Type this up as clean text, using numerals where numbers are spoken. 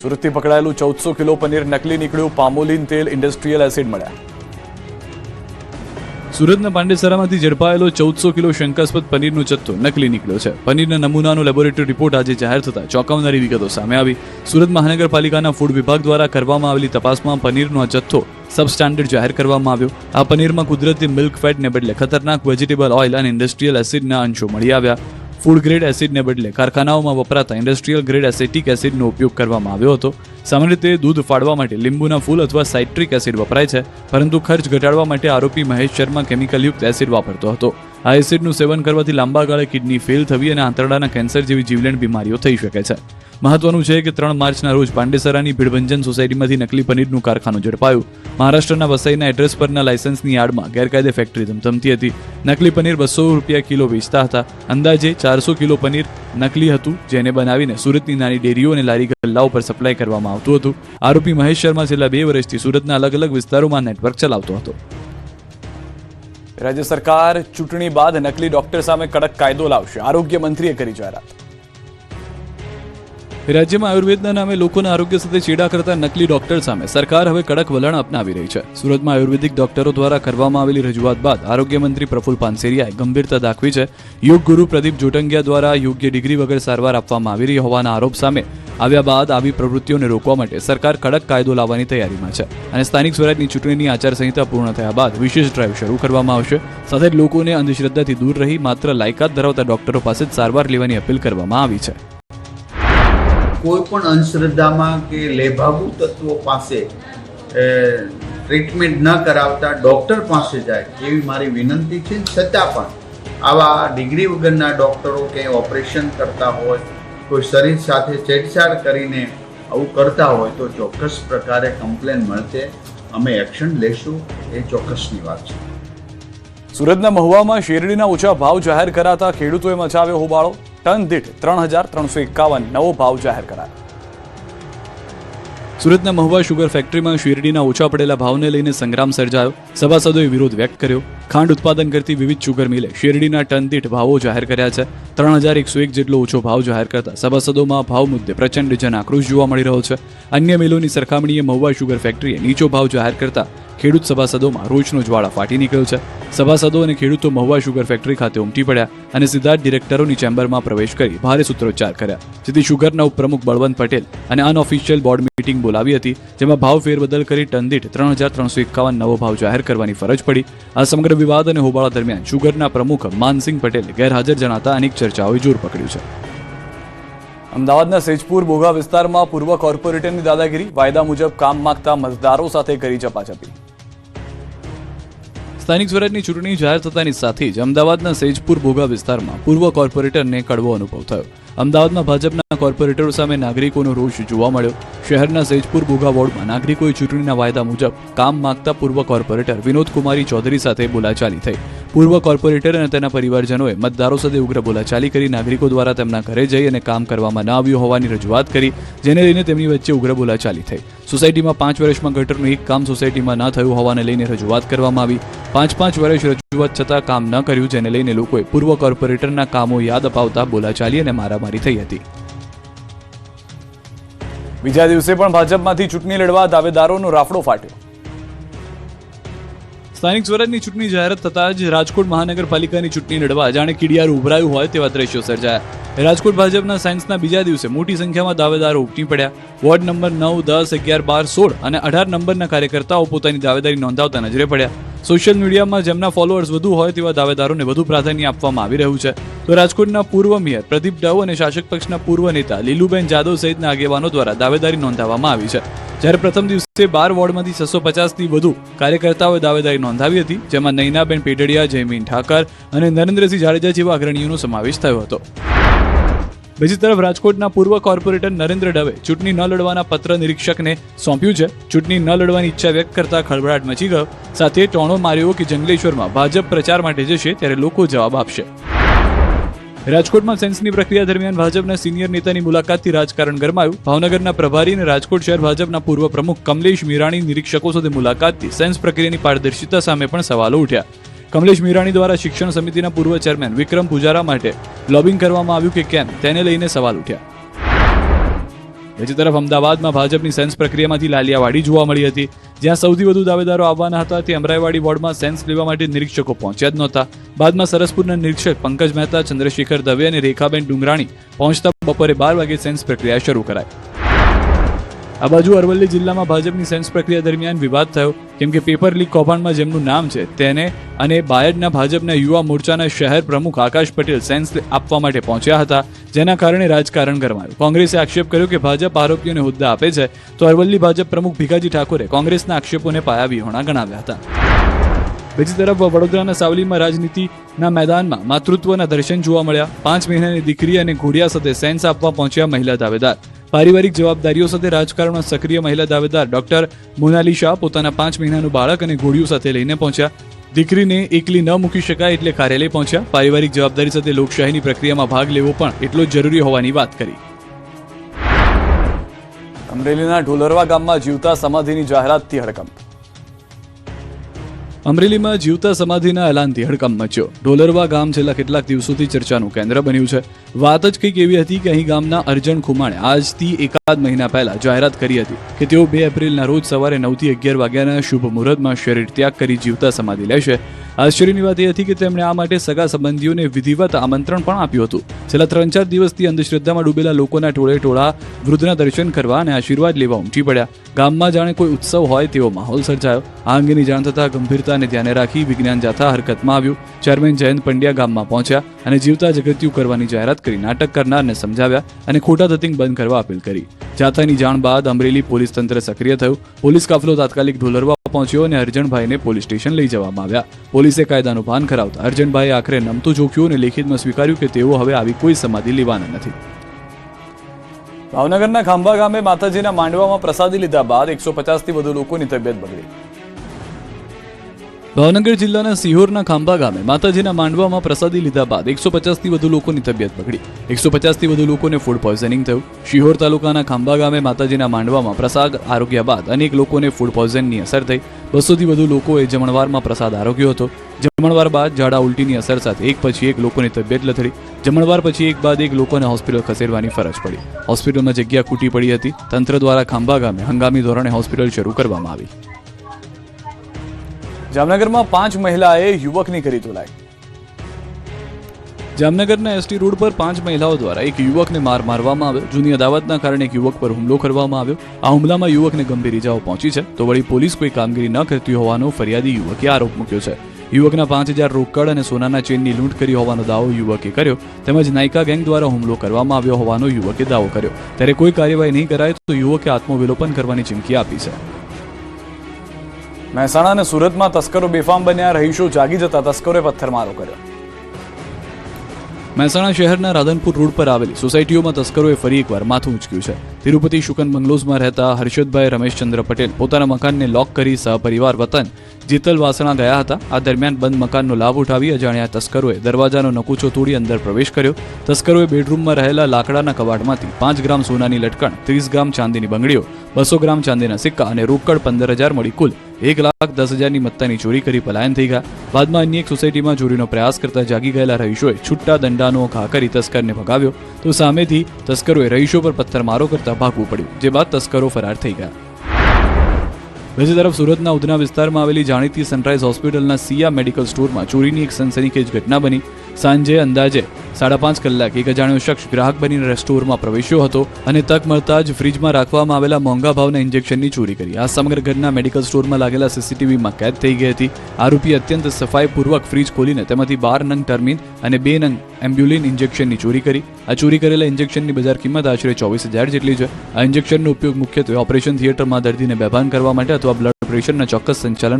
સુરતથી પકડાયેલું 1400 કિલો પનીર નકલી નીકળ્યું. પામોલીન તેલ, ઇન્ડસ્ટ્રીયલ એસિડ મળ્યા. સુરતના પાંડેસરામાંથી ઝડપાયેલો 1400 કિલો શંકાસ્પદ પનીરનો જથ્થો નકલી નીકળ્યો છે. પનીરના નમૂનાનો લેબોરેટરી રિપોર્ટ આજે જાહેર થતા ચોંકાવનારી વિગતો સામે આવી. સુરત મહાનગરપાલિકાના ફૂડ વિભાગ દ્વારા કરવામાં આવેલી તપાસમાં પનીરનો આ જથ્થો સબસ્ટાન્ડર્ડ જાહેર કરવામાં આવ્યો. આ પનીરમાં કુદરતી મિલ્ક ફેટને બદલે ખતરનાક વેજીટેબલ ઓઇલ અને ઇન્ડસ્ટ્રીયલ એસિડના અંશો મળી આવ્યા. ફૂડ ગ્રેડ એસિડને બદલે કારખાનાઓમાં વપરાતા ઇન્ડસ્ટ્રીયલ ગ્રેડ એસિટિક એસિડનો ઉપયોગ કરવામાં આવ્યો હતો. સામાન્ય રીતે દૂધ ફાડવા માટે લીંબુના ફૂલ અથવા સાઇટ્રિક એસિડ વપરાય છે, પરંતુ ખર્ચ ઘટાડવા માટે આરોપી મહેશ શર્મા કેમિકલયુક્ત એસિડ વાપરતો હતો. આ એસિડનું સેવન કરવાથી લાંબા ગાળે કિડની ફેલ થવી અને આંતરડાના કેન્સર જેવી જીવલેણ બીમારીઓ થઈ શકે છે. મહત્વનું છે કે 3 માર્ચના રોજ પાંડેસરાની ભીડભંજન સોસાયટીમાંથી નકલી પનીરનું કારખાનું ઝડપાયું. મહારાષ્ટ્રના વસઈના એડ્રેસ પરના લાયસન્સની આડમાં ગેરકાયદે ફેક્ટરી ધમધમતી હતી. નકલી પનીર 200 રૂપિયા કિલો વેચતા હતા. અંદાજે 400 કિલો પનીર નકલી હતું, જેને બનાવીને સુરતની નાની ડેરીઓ અને લારી ગલ્લાઓ પર સપ્લાય કરવામાં આવતું હતું. આરોપી મહેશ શર્મા છેલ્લા 2 વર્ષથી સુરતના અલગ અલગ વિસ્તારોમાં નેટવર્ક ચલાવતો હતો. રાજ્ય સરકાર ચૂંટણી બાદ નકલી ડોક્ટર સામે કડક કાયદો લાવશે. આરોગ્ય મંત્રીએ કરી જાહેરાત. રાજ્યમાં આયુર્વેદના નામે લોકોના આરોગ્ય સાથે ચેડા કરતા નકલી ડોક્ટર સામે સરકાર હવે કડક વલણ અપનાવી રહી છે. સુરતમાં આયુર્વેદિક ડોક્ટરો દ્વારા કરવામાં આવેલી રજૂઆત બાદ આરોગ્ય મંત્રી પ્રફુલ પાનસેરિયાએ ગંભીરતા દાખવી છે. યોગ ગુરુ પ્રદીપ જોટંગિયા દ્વારા યોગ્ય ડિગ્રી વગર સારવાર આપવામાં આવી રહી હોવાના આરોપ સામે આવ્યા બાદ આવી પ્રવૃત્તિઓને રોકવા માટે સરકાર કડક કાયદો લાવવાની તૈયારીમાં છે અને સ્થાનિક સ્વરાજની ચૂંટણીની આચારસંહિતા પૂર્ણ થયા બાદ વિશેષ ડ્રાઈવ શરૂ કરવામાં આવશે. સાથે જ લોકોને અંધશ્રદ્ધાથી દૂર રહી માત્ર લાયકાત ધરાવતા ડોક્ટરો પાસે જ સારવાર લેવાની અપીલ કરવામાં આવી છે. કોઈ પણ અંધશ્રદ્ધામાં કે લેભાગુ તત્વો પાસે ટ્રીટમેન્ટ ન કરાવતા ડૉક્ટર પાસે જાય એવી મારી વિનંતી છે. છતાં પણ આવા ડિગ્રી વગરના ડૉક્ટરો કંઈ ઓપરેશન કરતા હોય, કોઈ શરીર સાથે છેડછાડ કરીને આવું કરતા હોય તો ચોક્કસ પ્રકારે કમ્પ્લેન મળશે. અમે એક્શન લેશું, એ ચોક્કસની વાત છે. સુરતના મહુવામાં શેરડીના ઓછા ભાવ જાહેર કરાતા ખેડૂતોએ મચાવ્યો હોબાળો. ટન દીઠ 3,351 નવો ભાવ જાહેર કરાયો. સુરતના મહુવા શુગર ફેક્ટરીમાં શેરડીના ઓછા પડેલા ભાવને લઈને સંગ્રામ સર્જાયો. સભાસદોએ વિરોધ વ્યક્ત કર્યો. ખાંડ ઉત્પાદન કરતી વિવિધ શુગર મિલે શેરડીના ટન દીઠ ભાવો જાહેર કર્યા છે. 3,101 જેટલો ઓછો ભાવ જાહેર કરતા સભાસદોમાં ભાવ મુદ્દે પ્રચંડ જન આક્રોશ જોવા મળી રહ્યો છે. અન્ય મિલોની સરખામણીએ મહુવા શુગર ફેક્ટરીએ નીચો ભાવ જાહેર કરતા ખેડૂત સભાસદોમાં રોષનો જ્વાળા ફાટી નીકળ્યો છે. સભાસદો અને ખેડૂતો મહુવા શુગર ફેક્ટરી ખાતે ઉમટી પડ્યા અને સીધા જ ડિરેક્ટરોની ચેમ્બરમાં પ્રવેશ કરી ભારે સૂત્રોચ્ચાર કર્યા. જેથી શુગરના ઉપપ્રમુખ બળવંત પટેલ અને અનઓફિશિયલ બોર્ડ મીટિંગ બોલાવી હતી, જેમાં ભાવ ફેરબદલ કરી ટન દીઠ 3,351 નવો ભાવ જાહેર કરવાની ફરજ પડી. આ સમગ્ર વિવાદ અને હોબાળા દરમિયાન શુગરના પ્રમુખ માનસિંહ પટેલ ગેરહાજર જણાતા અનેક ચર્ચાઓએ જોર પકડ્યું છે. અમદાવાદના સેજપુર બોઘા વિસ્તારમાં પૂર્વ કોર્પોરેટરની દાદાગીરી. વાયદા મુજબ કામ માંગતા મતદારો સાથે કરી ઝપાઝપી. સ્થાનિક સ્વરાજની ચૂંટણી જાહેર થતાની સાથે જ અમદાવાદના સેજપુર બોઘા વિસ્તારમાં પૂર્વ કોર્પોરેટરને કડવો અનુભવ થયો. અમદાવાદમાં ભાજપના કોર્પોરેટરો સામે નાગરિકોનો રોષ જોવા મળ્યો. શહેરના સેજપુર બોઘા વોર્ડમાં નાગરિકોએ ચૂંટણીના વાયદા મુજબ કામ માંગતા પૂર્વ કોર્પોરેટર વિનોદ કુમારી ચૌધરી સાથે બોલાચાલી થઈ. પૂર્વ કોર્પોરેટર અને તેના પરિવારજનોએ મતદારો સાથે ઉગ્ર બોલાચાલી કરી નાગરિકો દ્વારા તેમના ઘરે જઈ અને કામ કરવામાં ન આવ્યું હોવાની રજૂઆત કરી, જેને લઈને તેમની વચ્ચે ઉગ્ર બોલાચાલી થઈ. સોસાયટીમાં 5 વર્ષમાં ગટરનું એક કામ સોસાયટીમાં ન થયું હોવાને લઈને રજૂઆત કરવામાં આવી. 5 વર્ષ રજૂઆત છતાં કામ ન કર્યું, જેને લઈને લોકોએ પૂર્વ કોર્પોરેટરના કામો યાદ અપાવતા બોલાચાલી અને મારામારી થઈ હતી. બીજા દિવસે પણ ભાજપમાંથી ચૂંટણી લડવા દાવેદારોનો રાફડો ફાટ્યો. સ્થાનિક સ્વરાજની ચૂંટણી જાહેરાત થતાં જ રાજકોટ મહાનગરપાલિકાની ચૂંટણી લડવા જાણે કીડિયારું ઉભરાયું હોય તેવા દ્રશ્યો સર્જાયા. રાજકોટ ભાજપના સાયન્સના બીજા દિવસે મોટી સંખ્યામાં દાવેદારો ઉમટી પડ્યા. વોર્ડ નંબર 9, 10, 11, 12, 16 અને 18 નંબરના કાર્યકર્તાઓ પોતાની દાવેદારી નોંધાવતા નજરે પડ્યા. સોશિયલ મીડિયામાં જેમના ફોલોઅર્સ વધુ હોય તેવા દાવેદારોને વધુ પ્રાધાન્ય આપવામાં આવી રહ્યું છે. તો રાજકોટના પૂર્વ મેયર પ્રદીપ ડવ અને શાસક પક્ષના પૂર્વ નેતા લીલુબેન જાદવ સહિતના આગેવાનો દ્વારા દાવેદારી નોંધાવવામાં આવી છે. જ્યારે પ્રથમ દિવસે 12 વોર્ડમાંથી 650થી વધુ કાર્યકર્તાઓએ દાવેદારી નોંધાવી હતી, જેમાં નૈનાબેન પેટડિયા, જયમીન ઠાકર અને નરેન્દ્રસિંહ જાડેજા જેવા અગ્રણીઓનો સમાવેશ થયો હતો. બીજી તરફ રાજકોટના પૂર્વ કોર્પોરેટર નરેન્દ્ર ડવે ચૂંટણી ન લડવાના પત્ર નિરીક્ષકને સોંપ્યું છે. ચૂંટણી ન લડવાની ઈચ્છા વ્યક્ત કરતા ખળભળાટ મચી ગયો. સાથે ટોણો માર્યો કે જંગલેશ્વરમાં ભાજપ પ્રચાર માટે જશે ત્યારે લોકો જવાબ આપશે. રાજકોટમાં સેન્સની પ્રક્રિયા દરમિયાન ભાજપના સિનિયર નેતાની મુલાકાતથી રાજકારણ ગરમાયું. ભાવનગરના પ્રભારી અને રાજકોટ શહેર ભાજપના પૂર્વ પ્રમુખ કમલેશ મીરાણી નિરીક્ષકો સાથે મુલાકાતથી સેન્સ પ્રક્રિયાની પારદર્શિતા સામે પણ સવાલો ઉઠ્યા. કમલેશ મીરાણી દ્વારા શિક્ષણ સમિતિના પૂર્વ ચેરમેન વિક્રમ પૂજારા માટે લોબિંગ કરવામાં આવ્યું કે કેમ તેને લઈને સવાલ ઉઠ્યા. બીજી તરફ અમદાવાદમાં ભાજપની સેન્સ પ્રક્રિયામાંથી લાલિયાવાડી જોવા મળી હતી, જ્યાં સૌથી વધુ દાવેદારો આવવાના હતા તે અમરાઈવાડી વોર્ડમાં સેન્સ લેવા માટે નિરીક્ષકો પહોંચ્યા જ નહોતા. બાદમાં સરસપુરના નિરીક્ષક પંકજ મહેતા, ચંદ્રશેખર દવે અને રેખાબેન ડુંગરાણી પહોંચતા બપોરે 12 વાગે સેન્સ પ્રક્રિયા શરૂ કરાઈ. આ બાજુ અરવલ્લી જિલ્લામાં ભાજપની સેન્સ પ્રક્રિયા દરમિયાન વિવાદ થયો, કેમ કે પેપર લીક કૌભાંડમાં જેમનું નામ છે તેને અને બાયડના ભાજપના યુવા મોરચાના શહેર પ્રમુખ આકાશ પટેલ સેન્સ આપવા માટે પહોંચ્યા હતા, જેના કારણે રાજકારણ ગરમાયું. કોંગ્રેસે આક્ષેપ કર્યો કે ભાજપ આરોપીઓને હોદ્દા આપે છે, તો અરવલ્લી ભાજપ પ્રમુખ ભીખાજી ઠાકોરે કોંગ્રેસના આક્ષેપોને પાયાવિહોણા ગણાવ્યા હતા. બીજી તરફ વડોદરાના સાવલીમાં રાજનીતિના મેદાનમાં માતૃત્વના દર્શન જોવા મળ્યા. 5 મહિનાની દીકરી અને ઘોડિયા સાથે સેન્સ આપવા પહોંચ્યા મહિલા દાવેદાર. પારિવારિક જવાબદારીઓ સાથે રાજકારણમાં સક્રિય મહિલા દાવેદાર ડોક્ટર મોનાલિસા પોતાના 5 મહિનાનું બાળક અને ઘોડિયું સાથે લઈને પહોંચ્યા. દીકરીને એકલી ન મૂકી શકાય એટલે કાર્યાલય પહોંચ્યા. પારિવારિક જવાબદારી સાથે લોકશાહીની પ્રક્રિયામાં ભાગ લેવો પણ એટલો જ જરૂરી હોવાની વાત કરી. અમરેલીના ઢોલરવા ગામમાં જીવતા સમાધિની જાહેરાતથી હડકંપ. અમરેલીમાં જીવતા સમાધિના એલાનથી હડકંપ મચ્યો. ઢોલરવા ગામ છેલ્લા કેટલાક દિવસોથી ચર્ચાનું કેન્દ્ર બન્યું છે. વાત જ કંઈક એવી હતી કે અહીં ગામના અર્જણ ખુમાણે આજથી એકાદ મહિના પહેલા જાહેરાત કરી હતી કે તેઓ 2 એપ્રિલના રોજ સવારે 9 થી 11 વાગ્યાના શુભ મુહૂર્તમાં શરીર ત્યાગ કરી જીવતા સમાધિ લેશે. આશ્ચર્યની વાત એ હતી કે તેમણે આ માટે સગા સંબંધીઓને વિધિવત આમંત્રણ પણ આપ્યું હતું. છેલ્લા 3-4 દિવસથી અંધશ્રદ્ધામાં ડૂબેલા લોકોના ટોળા વૃદ્ધના દર્શન કરવા અને આશીર્વાદ લેવા ઉમટી પડ્યા. ગામમાં જાણે કોઈ ઉત્સવ હોય તેવો માહોલ સર્જાયો. આ અંગેની જાણ થતાં ગંભીરતાને ધ્યાને રાખી વિજ્ઞાન જાથા હરકતમાં આવ્યું. ચેરમેન જયંત પંડ્યા ગામમાં પહોંચ્યા અને જીવતા જગત્યું કરવાની જાહેરાત કરી નાટક કરનારને સમજાવ્યા અને ખોટા ધતિંગ બંધ કરવા અપીલ કરી. જાથાની જાણ બાદ અમરેલી પોલીસ તંત્ર સક્રિય થયું. પોલીસ કાફલો તાત્કાલિક ઢોલરવા પહોંચ્યો અને અર્જણભાઈને પોલીસ સ્ટેશન લઈ જવામાં આવ્યા. પોલીસે કાયદાનું ભાન કરાવતા અર્જણભાઈએ આખરે નમતું જોખ્યું અને લેખિતમાં સ્વીકાર્યું કે તેઓ હવે આવી કોઈ સમાધિ લેવાના નથી. ભાવનગરના ખાંભા ગામે માતાજીના માંડવામાં પ્રસાદી લીધા બાદ 150 થી વધુ લોકોની તબિયત બગડી. ભાવનગર જિલ્લાના સિહોરના ખાંભા ગામે માતાજીના માંડવામાં પ્રસાદી લીધા બાદ 150 થી વધુ લોકોની તબિયત બગડી. 150 થી વધુ લોકોને ફૂડ પોઈઝનિંગ થયું. શિહોર તાલુકાના ખાંભા ગામે માતાજીના માંડવામાં પ્રસાદ આરોગ્યા બાદ અનેક લોકોને ફૂડ પોઈઝનની અસર થઈ. 200 થી વધુ લોકોએ જમણવારમાં પ્રસાદ આરોગ્યો હતો. જમણવાર બાદ ઝાડા ઉલટીની અસર સાથે એક પછી એક લોકોની તબિયત લથડી. જમણવાર પછી એક બાદ એક લોકોને હોસ્પિટલ ખસેડવાની ફરજ પડી. હોસ્પિટલમાં જગ્યા ખૂટી પડી હતી. તંત્ર દ્વારા ખાંભા ગામે હંગામી ધોરણે હોસ્પિટલ શરૂ કરવામાં આવી. જામનગરમાં 5 મહિલાએ યુવકની કરી ધોલાઈ. જામનગરના એસટી રોડ પર 5 મહિલાઓ દ્વારા એક યુવકને મારવામાં આવ્યો. જૂની અદાવતના કારણે એક યુવક પર હુમલો કરવામાં આવ્યો. આ હુમલામાં યુવકને ગંભીર ઇજાઓ પહોંચી છે, તો વળી પોલીસ કોઈ કામગીરી ન કરતી હોવાનો ફરિયાદી યુવકે આરોપ મૂક્યો છે. યુવકના 5000 રોકડ અને સોનાના ચેનની લૂંટ કરી હોવાનો દાવો યુવકે કર્યો. તેમજ નાયકા ગેંગ દ્વારા હુમલો કરવામાં આવ્યો હોવાનો યુવકે દાવો કર્યો. ત્યારે કોઈ કાર્યવાહી નહીં કરાય તો યુવકે આત્મવિલોપન કરવાની ચીમકી આપી છે. મહેસાણા અને સુરતમાં તસ્કરો બેફામ બન્યા. રહીશો જાગી જતા તસ્કરોએ પથ્થરમારો કર્યો. મહેસાણા શહેરના રાધનપુર રોડ પર આવેલી સોસાયટીઓમાં તસ્કરોએ ફરી એકવાર માથું ઉંચક્યું છે. તિરુપતિ શુકન બંગલોઝમાં રહેતા હર્ષદભાઈ રમેશચંદ્ર પટેલ પોતાના મકાનને લોક કરી સહપરિવાર વતન જેતલ વાસણા ગયા હતા. આ દરમિયાન બંધ મકાનનો લાભ ઉઠાવી અજાણ્યા તસ્કરોએ દરવાજાનો નકુચો તોડી અંદર પ્રવેશ કર્યો. તસ્કરોએ બેડરૂમમાં રહેલા લાકડાના કબાટમાંથી 5 ગ્રામ સોનાની લટકણ, 30 ગ્રામ ચાંદીની બંગડીઓ, 200 ગ્રામ ચાંદીના સિક્કા અને રોકડ 15000 મળી કુલ 1,10,000ની મત્તાની ચોરી કરી પલાયન થઈ ગયા. બાદમાં અન્ય એક સોસાયટીમાં ચોરીનો પ્રયાસ કરતા જાગી ગયેલા રહીશોએ છૂટા દંડાનો ઘા કરી તસ્કરને ભગાવ્યો, તો સામેથી તસ્કરોએ રહીશો પર પથ્થરમારો કરતા ભાગવું પડ્યું, જે બાદ તસ્કરો ફરાર થઈ ગયા. બીજી તરફ સુરતના ઉધના વિસ્તારમાં આવેલી જાણીતી સનરાઈઝ હોસ્પિટલના સિયા મેડિકલ સ્ટોરમાં ચોરીની એક સનસનીખેજ ઘટના બની. સાંજે અંદાજે 5:30 કલાકે એક અજાણ્યો શખ્સ ગ્રાહક બનીને સ્ટોરમાં પ્રવેશ્યો હતો અને તક મળતા જ ફ્રીજમાં રાખવામાં આવેલા મોંઘા ભાવના ઇન્જેક્શનની ચોરી કરી. આ સમગ્ર ઘટના મેડિકલ સ્ટોરમાં લાગેલા સીસીટીવીમાં કેદ થઈ ગઈ હતી. આરોપી અત્યંત સફાઈપૂર્વક ફ્રીજ ખોલીને તેમાંથી 12 નંગ ટર્મિન અને 2 નંગ એમ્બ્યુલિન ઇન્જેક્શનની ચોરી કરી. આ ચોરી કરેલા ઇન્જેક્શનની બજાર કિંમત આશરે 24000 જેટલી છે. આ ઇન્જેક્શનનો ઉપયોગ મુખ્યત્વે ઓપરેશન થિયેટરમાં દર્દીને બેભાન કરવા માટે અથવા બ્લડ પ્રેશરના ચોક્કસ સંચાલન